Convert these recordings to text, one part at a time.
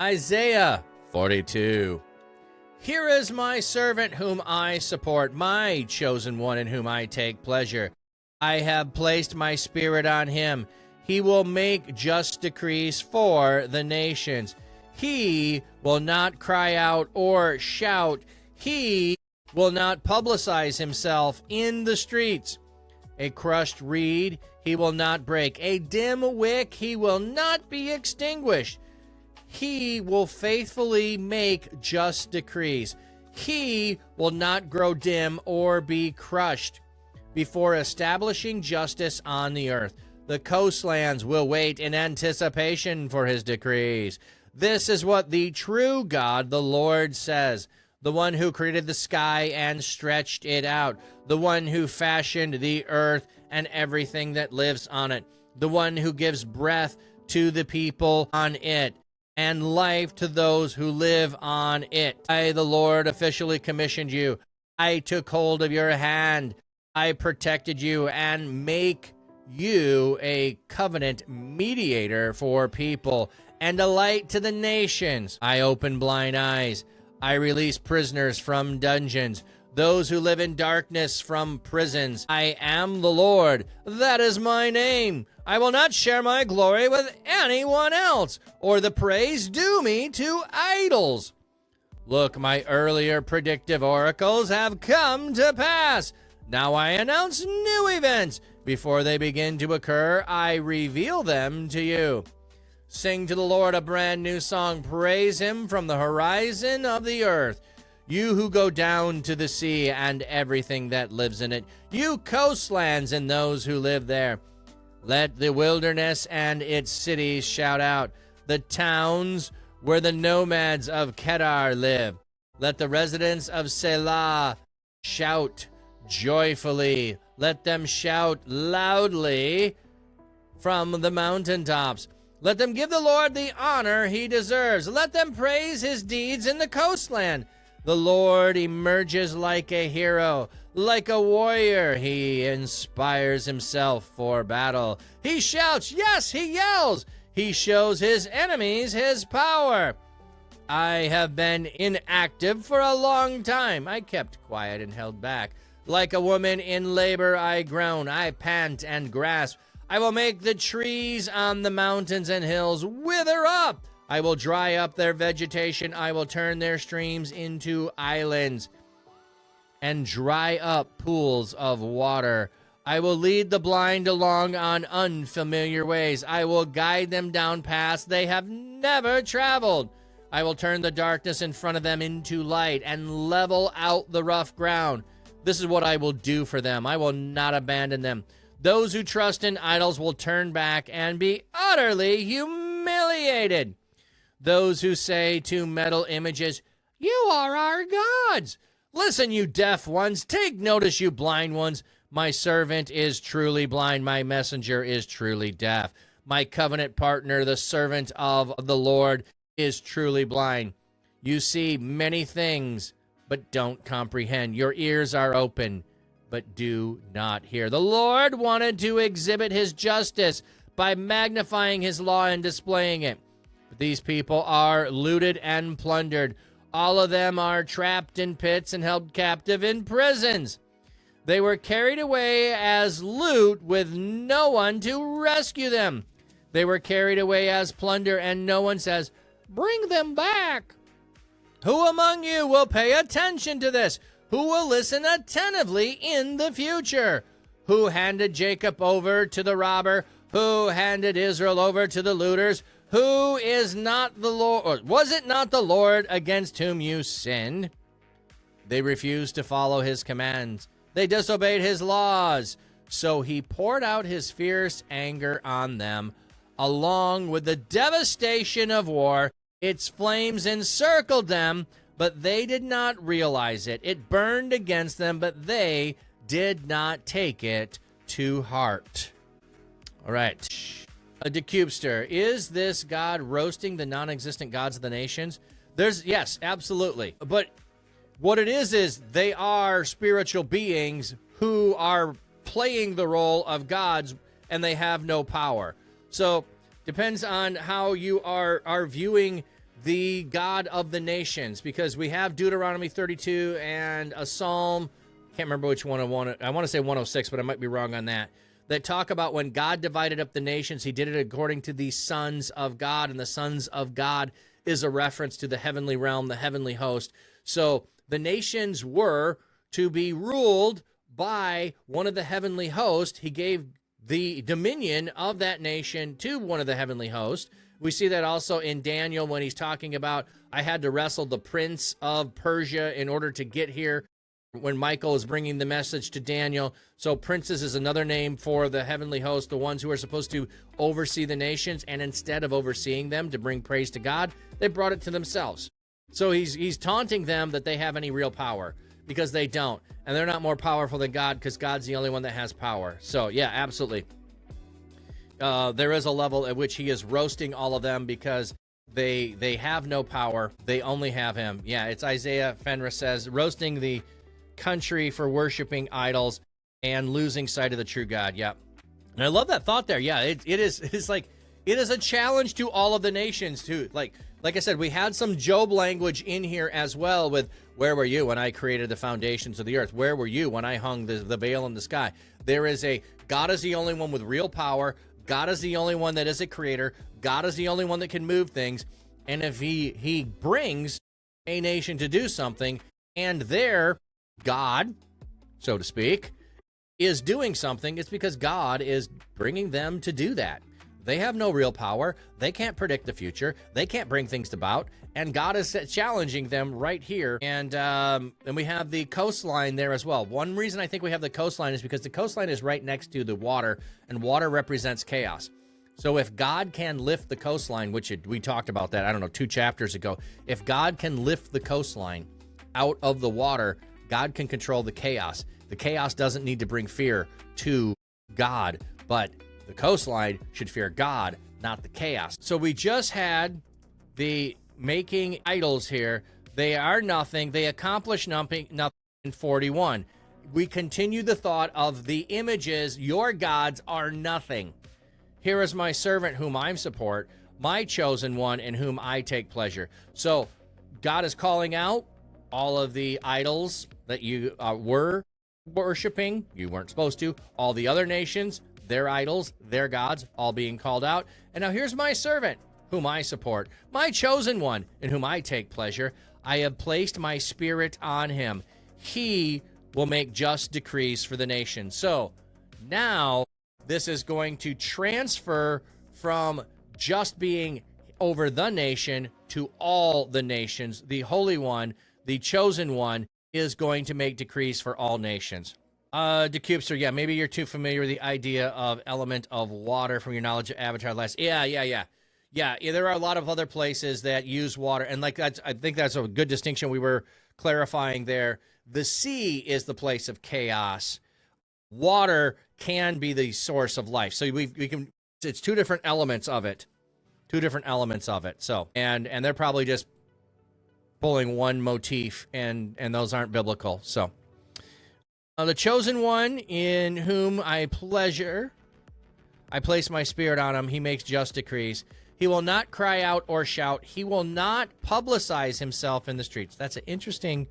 Isaiah 42. Here is my servant whom I support, my chosen one in whom I take pleasure. I have placed my spirit on him. He will make just decrees for the nations. He will not cry out or shout. He will not publicize himself in the streets. A crushed reed he will not break. A dim wick he will not be extinguished. He will faithfully make just decrees. He will not grow dim or be crushed. Before establishing justice on the earth, the coastlands will wait in anticipation for his decrees. This is what the true God, the Lord, says, the one who created the sky and stretched it out, the one who fashioned the earth and everything that lives on it, the one who gives breath to the people on it, and life to those who live on it. I, the Lord, officially commissioned you. I took hold of your hand. I protected you and make you a covenant mediator for people and a light to the nations. I open blind eyes. I release prisoners from dungeons, those who live in darkness from prisons. I am the Lord. That is my name. I will not share my glory with anyone else, or the praise due me to idols. Look, my earlier predictive oracles have come to pass. Now I announce new events. Before they begin to occur, I reveal them to you. Sing to the Lord a brand new song. Praise him from the horizon of the earth. You who go down to the sea and everything that lives in it. You coastlands and those who live there. Let the wilderness and its cities shout out. The towns where the nomads of Kedar live. Let the residents of Selah shout joyfully. Let them shout loudly from the mountaintops. Let them give the Lord the honor he deserves. Let them praise his deeds in the coastland. The Lord emerges like a hero, like a warrior. He inspires himself for battle. He shouts, yes, he yells. He shows his enemies his power. I have been inactive for a long time. I kept quiet and held back. Like a woman in labor, I groan. I pant and grasp. I will make the trees on the mountains and hills wither up. I will dry up their vegetation. I will turn their streams into islands and dry up pools of water. I will lead the blind along on unfamiliar ways. I will guide them down paths they have never traveled. I will turn the darkness in front of them into light and level out the rough ground. This is what I will do for them. I will not abandon them. Those who trust in idols will turn back and be utterly humiliated. Those who say to metal images, you are our gods. Listen, you deaf ones. Take notice, you blind ones. My servant is truly blind. My messenger is truly deaf. My covenant partner, the servant of the Lord, is truly blind. You see many things, but don't comprehend. Your ears are open, but do not hear. The Lord wanted to exhibit his justice by magnifying his law and displaying it. But these people are looted and plundered. All of them are trapped in pits and held captive in prisons. They were carried away as loot with no one to rescue them. They were carried away as plunder, and no one says, bring them back. Who among you will pay attention to this? Who will listen attentively in the future? Who handed Jacob over to the robber? Who handed Israel over to the looters? Who is not the Lord? Or was it not the Lord against whom you sinned? They refused to follow his commands. They disobeyed his laws. So he poured out his fierce anger on them, along with the devastation of war. Its flames encircled them, but they did not realize it. It burned against them, but they did not take it to heart. All right. A decubster. Is this God roasting the non-existent gods of the nations? Yes, absolutely. But what it is they are spiritual beings who are playing the role of gods, and they have no power. So depends on how you are viewing the God of the nations, because we have Deuteronomy 32 and a Psalm, can't remember which one I want to say 106, but I might be wrong on that talk about when God divided up the nations, he did it according to the sons of God, and the sons of God is a reference to the heavenly realm, the heavenly host. So the nations were to be ruled by one of the heavenly hosts. He gave the dominion of that nation to one of the heavenly hosts. We see that also in Daniel when he's talking about, I had to wrestle the prince of Persia in order to get here, when Michael is bringing the message to Daniel. So princes is another name for the heavenly host, the ones who are supposed to oversee the nations, and instead of overseeing them to bring praise to God, they brought it to themselves. So he's taunting them that they have any real power, because they don't, and they're not more powerful than God, because God's the only one that has power. So yeah, absolutely. There is a level at which he is roasting all of them because they have no power. They only have him. Yeah, it's Isaiah Fenris says, roasting the country for worshiping idols and losing sight of the true God. Yeah. And I love that thought there. Yeah, it is a challenge to all of the nations too. Like I said, we had some Job language in here as well with, where were you when I created the foundations of the earth? Where were you when I hung the veil in the sky? There is God is the only one with real power. God is the only one that is a creator. God is the only one that can move things. And if he brings a nation to do something, and their God, so to speak, is doing something, it's because God is bringing them to do that. They have no real power. They can't predict the future. They can't bring things about. And God is challenging them right here. And we have the coastline there as well. One reason I think we have the coastline is because the coastline is right next to the water, and water represents chaos. So if God can lift the coastline, which we talked about that, I don't know, 2 chapters ago, if God can lift the coastline out of the water, God can control the chaos. The chaos doesn't need to bring fear to God, but the coastline should fear God, not the chaos. So we just had the making idols here. They are nothing. They accomplish nothing in 41. We continue the thought of the images. Your gods are nothing. Here is my servant whom I support, my chosen one in whom I take pleasure. So God is calling out all of the idols that you were worshiping, you weren't supposed to, all the other nations, their idols, their gods, all being called out. And now here's my servant, whom I support, my chosen one, in whom I take pleasure. I have placed my spirit on him. He will make just decrees for the nation. So now this is going to transfer from just being over the nation to all the nations. The Holy One, the chosen one, is going to make decrees for all nations. DeCubester, yeah, maybe you're too familiar with the idea of element of water from your knowledge of Avatar last. Yeah, there are a lot of other places that use water, and like that's, I think that's a good distinction we were clarifying there. The sea is the place of chaos. Water can be the source of life. So we can, it's two different elements of it. So, and they're probably just pulling one motif, and those aren't biblical. So the chosen one in whom I pleasure, I place my spirit on him. He makes just decrees. He will not cry out or shout. He will not publicize himself in the streets. That's an interesting,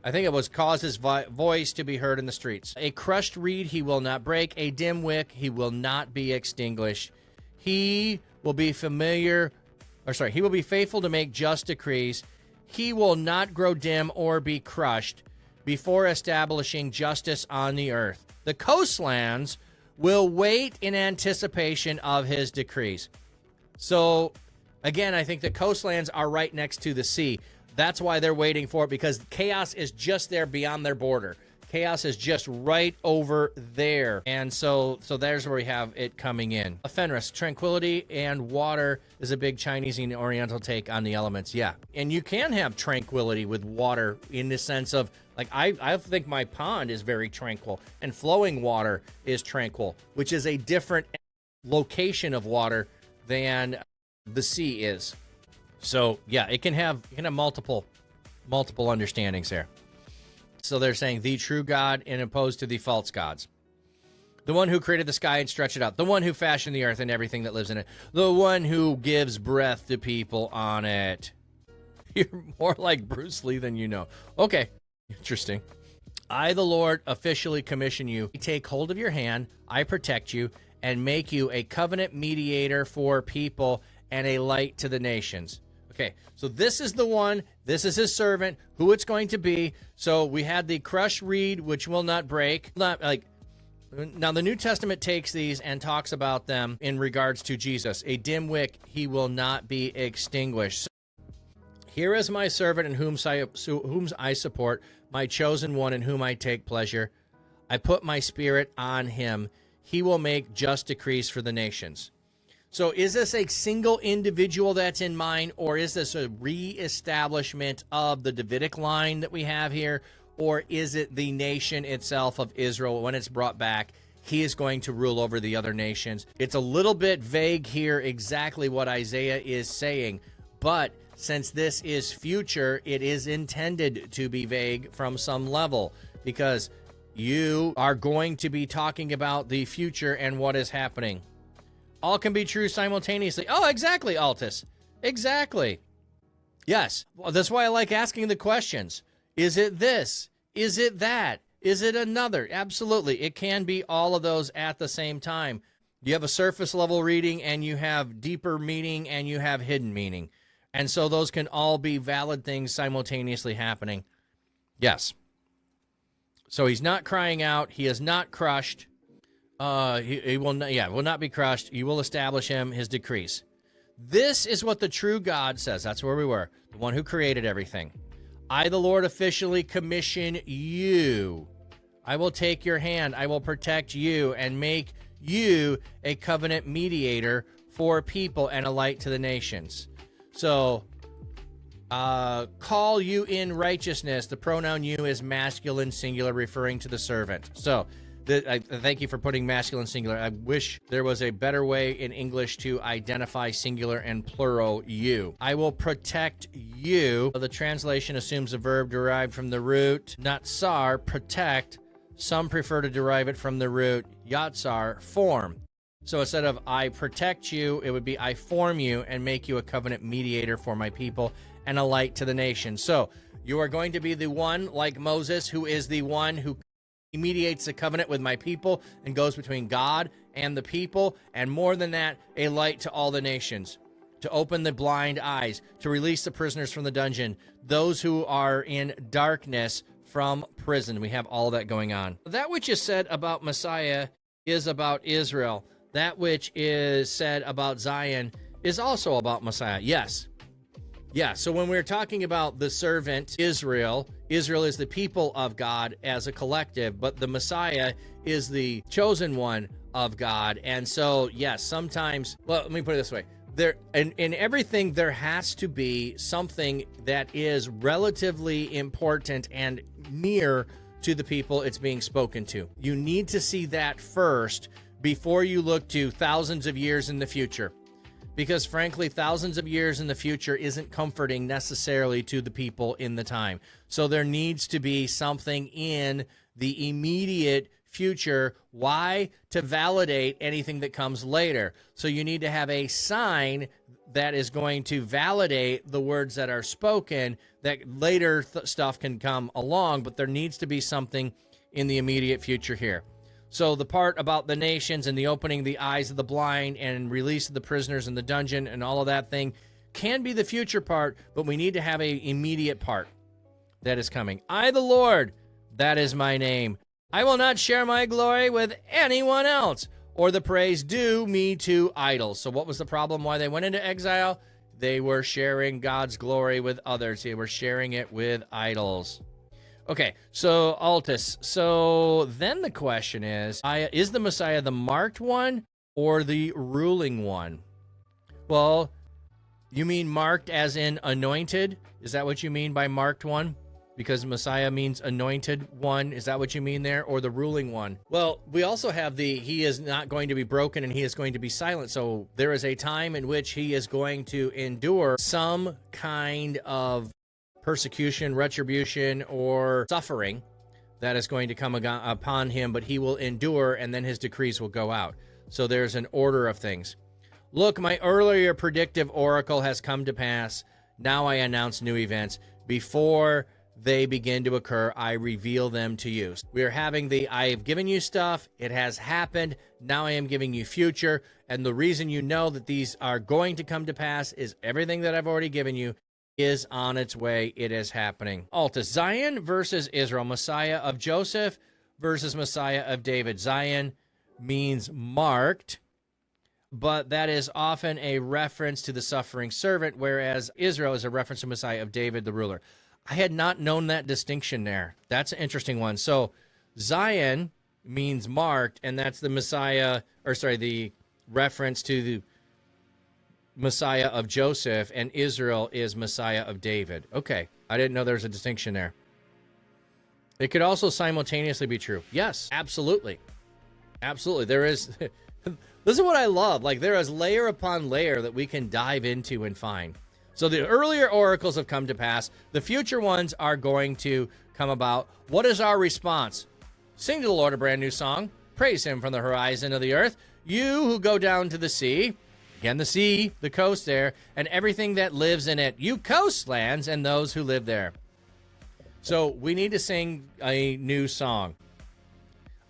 I think it was cause his voice to be heard in the streets. A crushed reed he will not break. A dim wick he will not be extinguished. He will be he will be faithful to make just decrees. He will not grow dim or be crushed before establishing justice on the earth. The coastlands will wait in anticipation of his decrees. So, again, I think the coastlands are right next to the sea. That's why they're waiting for it, because chaos is just there beyond their border. Chaos is just right over there. And so there's where we have it coming in. Fenris, tranquility and water is a big Chinese and Oriental take on the elements. Yeah. And you can have tranquility with water in the sense of, like, I think my pond is very tranquil, and flowing water is tranquil, which is a different location of water than the sea is. So yeah, it can have multiple understandings there. So they're saying the true God and opposed to the false gods. The one who created the sky and stretched it out. The one who fashioned the earth and everything that lives in it. The one who gives breath to people on it. You're more like Bruce Lee than you know. Okay, interesting. I, the Lord, officially commission you. Take hold of your hand, I protect you, and make you a covenant mediator for people and a light to the nations. Okay, so this is the one, this is his servant, who it's going to be. So we had the crushed reed, which will not break. Now, the New Testament takes these and talks about them in regards to Jesus. A dim wick, he will not be extinguished. Here is my servant in whom I support, my chosen one in whom I take pleasure. I put my spirit on him. He will make just decrees for the nations. So is this a single individual that's in mind, or is this a reestablishment of the Davidic line that we have here? Or is it the nation itself of Israel? When it's brought back, he is going to rule over the other nations. It's a little bit vague here exactly what Isaiah is saying, but since this is future, it is intended to be vague from some level, because you are going to be talking about the future and what is happening. All can be true simultaneously. Oh, exactly, Altus. Exactly. Yes. Well, that's why I like asking the questions. Is it this? Is it that? Is it another? Absolutely. It can be all of those at the same time. You have a surface level reading, and you have deeper meaning, and you have hidden meaning. And so those can all be valid things simultaneously happening. Yes. So he's not crying out. He is not crushed. He will not be crushed. You will establish him, his decrees. This is what the true God says. That's where we were. The one who created everything. I, the Lord, officially commission you. I will take your hand. I will protect you and make you a covenant mediator for people and a light to the nations. So, call you in righteousness. The pronoun you is masculine singular, referring to the servant. So, thank you for putting masculine singular. I wish there was a better way in English to identify singular and plural you. I will protect you. The translation assumes a verb derived from the root natsar, protect. Some prefer to derive it from the root yatsar, form. So instead of I protect you, it would be I form you and make you a covenant mediator for my people and a light to the nation. So you are going to be the one, like Moses, who is the one who mediates the covenant with my people and goes between God and the people, and more than that, a light to all the nations, to open the blind eyes, to release the prisoners from the dungeon, those who are in darkness from prison. We have all that going on. That which is said about Messiah is about Israel. That which is said about Zion is also about Messiah. Yes. Yeah, so when we're talking about the servant Israel, Israel is the people of God as a collective, but the Messiah is the chosen one of God. And so, yes, sometimes, well, let me put it this way. There, in everything, there has to be something that is relatively important and near to the people it's being spoken to. You need to see that first before you look to thousands of years in the future. Because frankly, thousands of years in the future isn't comforting necessarily to the people in the time. So there needs to be something in the immediate future. Why? To validate anything that comes later. So you need to have a sign that is going to validate the words that are spoken, that later stuff can come along, but there needs to be something in the immediate future here. So the part about the nations and the opening the eyes of the blind and release of the prisoners in the dungeon and all of that thing can be the future part, but we need to have a immediate part that is coming. I, the Lord, that is my name. I will not share my glory with anyone else, or the praise due me to idols. So what was the problem why they went into exile? They were sharing God's glory with others. They were sharing it with idols. Okay, so Altus. So then the question is the Messiah the marked one or the ruling one? Well, you mean marked as in anointed? Is that what you mean by marked one? Because Messiah means anointed one. Is that what you mean there? Or the ruling one? Well, we also have he is not going to be broken and he is going to be silent. So there is a time in which he is going to endure some kind of persecution, retribution, or suffering that is going to come upon him, but he will endure, and then his decrees will go out. So there's an order of things. Look, my earlier predictive oracle has come to pass. Now I announce new events. Before they begin to occur, I reveal them to you. We are having I have given you stuff. It has happened. Now I am giving you future. And the reason you know that these are going to come to pass is everything that I've already given you is on its way. It is happening. Altus, Zion versus Israel. Messiah of Joseph versus Messiah of David. Zion means marked, but that is often a reference to the suffering servant, whereas Israel is a reference to Messiah of David, the ruler. I had not known that distinction there. That's an interesting one. So Zion means marked, and that's the Messiah, the reference to the Messiah of Joseph, and Israel is Messiah of David. Okay, I didn't know there was a distinction there. It could also simultaneously be true. Yes, absolutely. Absolutely. There is, this is what I love. Like, there is layer upon layer that we can dive into and find. So the earlier oracles have come to pass. The future ones are going to come about. What is our response? Sing to the Lord a brand new song. Praise him from the horizon of the earth. You who go down to the sea, again, the sea, the coast there, and everything that lives in it, you coastlands and those who live there. So we need to sing a new song.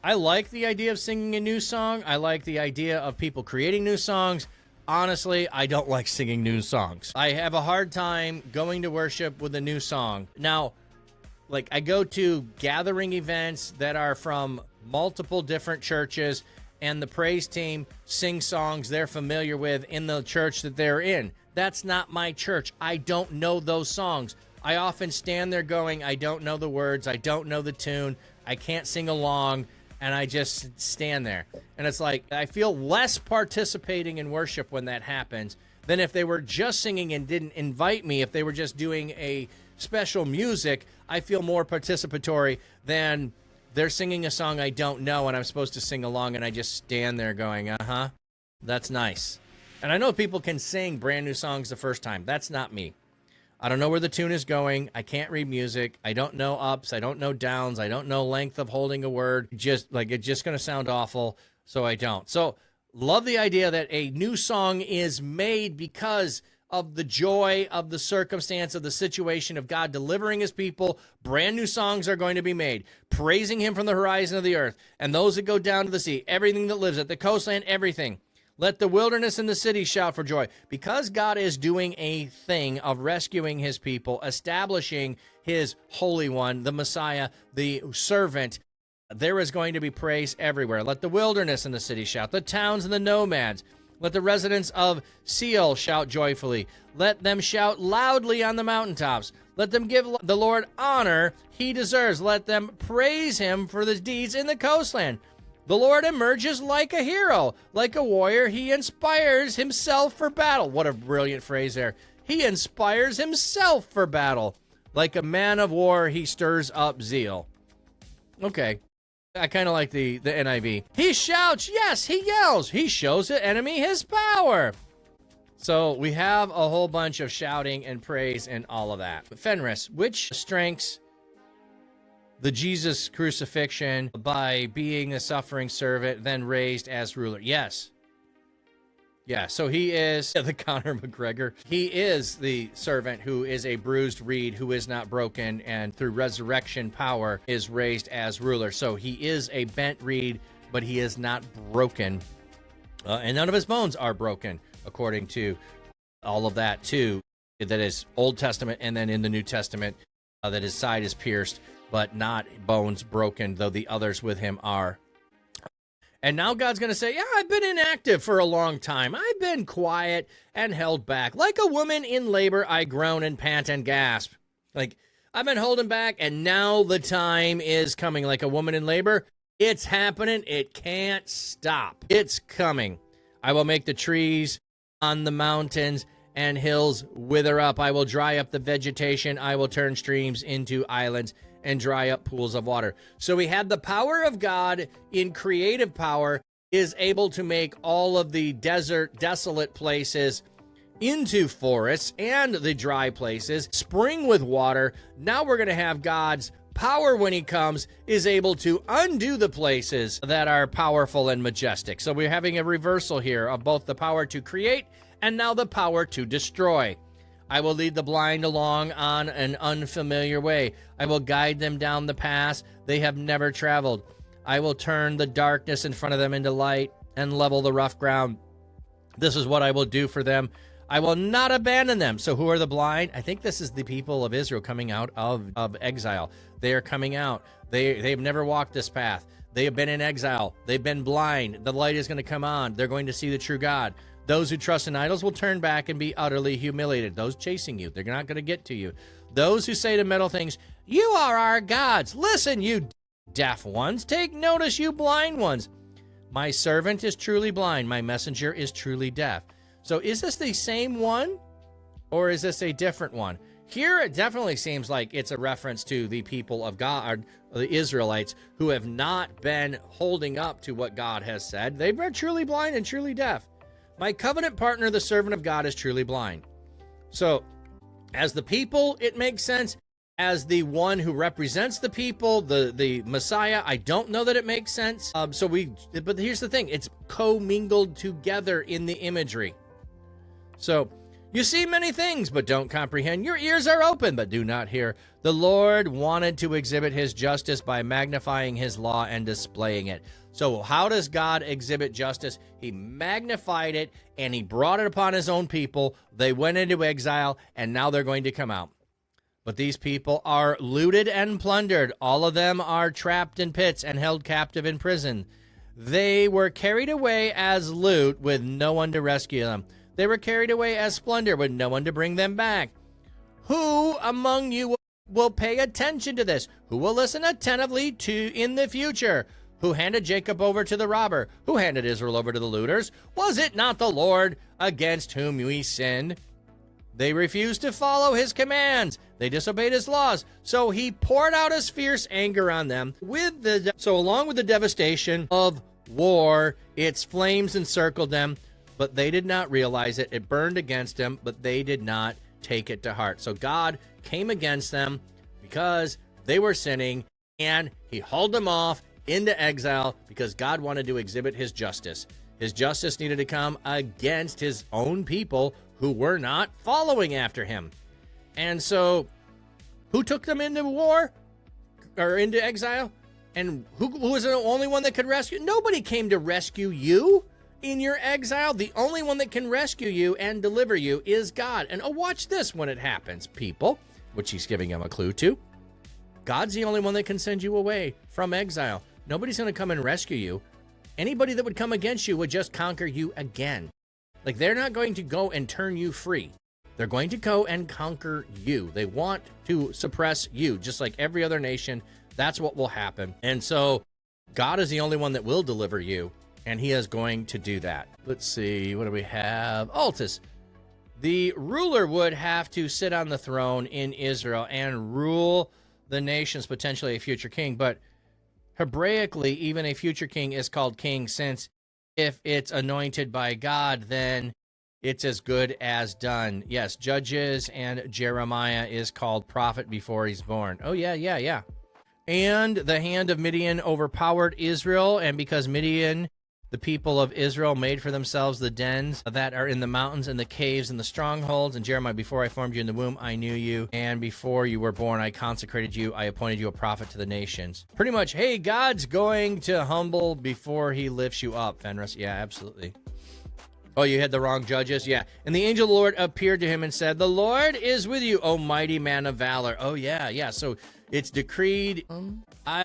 I like the idea of singing a new song. I like the idea of people creating new songs. Honestly, I don't like singing new songs. I have a hard time going to worship with a new song. Now, like, I go to gathering events that are from multiple different churches, and the praise team sings songs they're familiar with in the church that they're in. That's not my church. I don't know those songs. I often stand there going, I don't know the words. I don't know the tune. I can't sing along. And I just stand there. And it's like, I feel less participating in worship when that happens than if they were just singing and didn't invite me. If they were just doing a special music, I feel more participatory than they're singing a song I don't know and I'm supposed to sing along, and I just stand there going, uh-huh, that's nice. And I know people can sing brand new songs the first time. That's not me. I don't know where the tune is going. I can't read music. I don't know ups. I don't know downs. I don't know length of holding a word. Just like, it's just going to sound awful, so I don't. So love the idea that a new song is made because of the joy of the circumstance of the situation of God delivering his people. Brand new songs are going to be made, praising him from the horizon of the earth, and those that go down to the sea, everything that lives at the coastland, everything. Let the wilderness and the city shout for joy. Because God is doing a thing of rescuing his people, establishing his Holy One, the Messiah, the servant, there is going to be praise everywhere. Let the wilderness and the city shout, the towns and the nomads. Let the residents of Seol shout joyfully. Let them shout loudly on the mountaintops. Let them give the Lord honor he deserves. Let them praise him for the deeds in the coastland. The Lord emerges like a hero, like a warrior. He inspires himself for battle. What a brilliant phrase there. He inspires himself for battle. Like a man of war, he stirs up zeal. Okay. I kind of like the NIV. He shouts, yes, he yells. He shows the enemy his power. So we have a whole bunch of shouting and praise and all of that. Fenris, which strengths the Jesus crucifixion by being a suffering servant, then raised as ruler? Yes. Yeah, so he is the Conor McGregor. He is the servant who is a bruised reed, who is not broken, and through resurrection power is raised as ruler. So he is a bent reed, but he is not broken. And none of his bones are broken, according to all of that, too. That is Old Testament, and then in the New Testament, that his side is pierced, but not bones broken, though the others with him are. And now God's going to say, yeah, I've been inactive for a long time. I've been quiet and held back. Like a woman in labor, I groan and pant and gasp. Like, I've been holding back, and now the time is coming. Like a woman in labor, it's happening. It can't stop. It's coming. I will make the trees on the mountains and hills wither up. I will dry up the vegetation. I will turn streams into islands and dry up pools of water. So we had the power of God in creative power is able to make all of the desert, desolate places into forests, and the dry places spring with water. Now we're going to have God's Power, when he comes, is able to undo the places that are powerful and majestic. So we're having a reversal here of both the power to create and now the power to destroy. I will lead the blind along on an unfamiliar way. I will guide them down the paths they have never traveled. I will turn the darkness in front of them into light and level the rough ground. This is what I will do for them. I will not abandon them. So who are the blind? I think this is the people of Israel coming out of exile. They are coming out. They've never walked this path. They have been in exile. They've been blind. The light is going to come on. They're going to see the true God. Those who trust in idols will turn back and be utterly humiliated. Those chasing you, they're not going to get to you. Those who say to metal things, you are our gods. Listen, you deaf ones. Take notice, you blind ones. My servant is truly blind. My messenger is truly deaf. So is this the same one, or is this a different one? Here it definitely seems like it's a reference to the people of God, or the Israelites, who have not been holding up to what God has said. They've been truly blind and truly deaf. My covenant partner, the servant of God, is truly blind. So as the people, it makes sense. As the one who represents the people, the Messiah, I don't know that it makes sense. But here's the thing. It's commingled together in the imagery. So you see many things, but don't comprehend. Your ears are open, but do not hear. The Lord wanted to exhibit his justice by magnifying his law and displaying it. So how does God exhibit justice? He magnified it, and he brought it upon his own people. They went into exile, and now they're going to come out. But these people are looted and plundered. All of them are trapped in pits and held captive in prison. They were carried away as loot with no one to rescue them. They were carried away as splendor with no one to bring them back. Who among you will pay attention to this? Who will listen attentively to in the future? Who handed Jacob over to the robber? Who handed Israel over to the looters? Was it not the Lord against whom we sinned? They refused to follow his commands. They disobeyed his laws. So he poured out his fierce anger on them. Along with the devastation of war, its flames encircled them, but they did not realize it. It burned against them, but they did not take it to heart. So God came against them because they were sinning, and he hauled them off into exile because God wanted to exhibit his justice. His justice needed to come against his own people who were not following after him. And so who took them into war or into exile? And who was the only one that could rescue? Nobody came to rescue you in your exile. The only one that can rescue you and deliver you is God. And watch this when it happens, people, which he's giving them a clue to. God's the only one that can send you away from exile. Nobody's going to come and rescue you. Anybody that would come against you would just conquer you again. Like, they're not going to go and turn you free. They're going to go and conquer you. They want to suppress you, just like every other nation. That's what will happen. And so God is the only one that will deliver you, and he is going to do that. Let's see, what do we have? Altus. The ruler would have to sit on the throne in Israel and rule the nations, potentially a future king. But Hebraically, even a future king is called king, since if it's anointed by God, then it's as good as done. Yes, Judges and Jeremiah is called prophet before he's born. Oh, yeah. And the hand of Midian overpowered Israel, and because Midian, the people of Israel, made for themselves the dens that are in the mountains and the caves and the strongholds. And Jeremiah, before I formed you in the womb, I knew you. And before you were born, I consecrated you. I appointed you a prophet to the nations. Pretty much, hey, God's going to humble before he lifts you up, Fenris. Yeah, absolutely. Oh, you had the wrong Judges? Yeah. And the angel of the Lord appeared to him and said, the Lord is with you, O mighty man of valor. Oh, yeah. So it's decreed, I